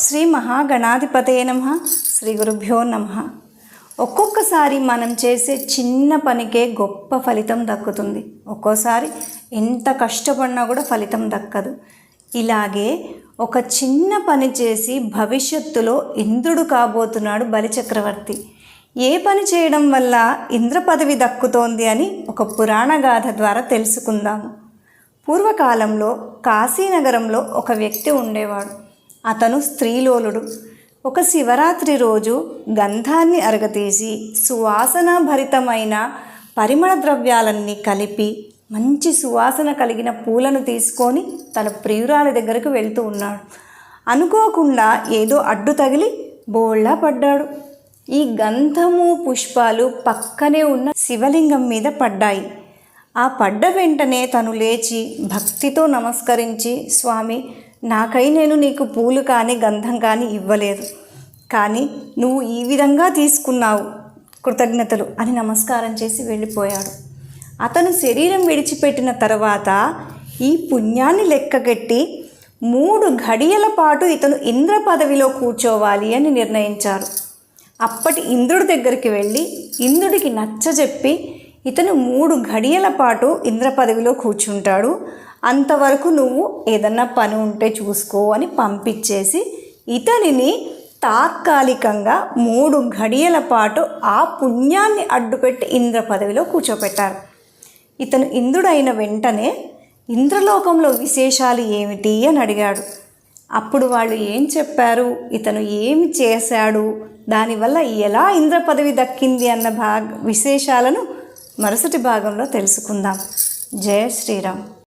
శ్రీ మహాగణాధిపతయే నమః. శ్రీ గురుభ్యో నమః. ఒక్కొక్కసారి మనం చేసే చిన్న పనికే గొప్ప ఫలితం దక్కుతుంది. ఒక్కోసారి ఎంత కష్టపడినా కూడా ఫలితం దక్కదు. ఇలాగే ఒక చిన్న పని చేసి భవిష్యత్తులో ఇంద్రుడు కాబోతున్నాడు బలిచక్రవర్తి. ఏ పని చేయడం వల్ల ఇంద్ర పదవి దక్కుతోంది అని ఒక పురాణ గాథ ద్వారా తెలుసుకుందాము. పూర్వకాలంలో కాశీనగరంలో ఒక వ్యక్తి ఉండేవాడు. అతను స్త్రీలోలుడు. ఒక శివరాత్రి రోజు గంధాన్ని అరగతీసి సువాసన భరితమైన పరిమళ ద్రవ్యాలన్నీ కలిపి మంచి సువాసన కలిగిన పూలను తీసుకొని తన ప్రియురాలి దగ్గరకు వెళ్తూ ఉన్నాడు. అనుకోకుండా ఏదో అడ్డు తగిలి బోళ్ళా పడ్డాడు. ఈ గంధము పుష్పాలు పక్కనే ఉన్న శివలింగం మీద పడ్డాయి. ఆ పడ్డ వెంటనే తను లేచి భక్తితో నమస్కరించి, స్వామి, నాకై నేను నీకు పూలు కానీ గంధం కానీ ఇవ్వలేదు, కానీ నువ్వు ఈ విధంగా తీసుకున్నావు, కృతజ్ఞతలు అని నమస్కారం చేసి వెళ్ళిపోయాడు. అతను శరీరం విడిచిపెట్టిన తర్వాత ఈ పుణ్యాన్ని లెక్కగట్టి 3 ఘడియల పాటు ఇతను ఇంద్ర పదవిలో కూర్చోవాలి అని నిర్ణయించారు. అప్పటి ఇంద్రుడి దగ్గరికి వెళ్ళి ఇంద్రుడికి నచ్చజెప్పి ఇతను 3 ఘడియల పాటు ఇంద్ర పదవిలో కూర్చుంటాడు, అంతవరకు నువ్వు ఏదన్నా పని ఉంటే చూసుకో అని పంపించేసి ఇతనిని తాత్కాలికంగా 3 ఘడియల పాటు ఆ పుణ్యాన్ని అడ్డుపెట్టి ఇంద్ర పదవిలో కూర్చోపెట్టారు. ఇతను ఇంద్రుడైన వెంటనే ఇంద్రలోకంలో విశేషాలు ఏమిటి అని అడిగాడు. అప్పుడు వాళ్ళు ఏం చెప్పారు, ఇతను ఏమి చేశాడు, దానివల్ల ఎలా ఇంద్ర పదవి దక్కింది అన్న విశేషాలను మరుసటి భాగంలో తెలుసుకుందాం. జయ శ్రీరామ్.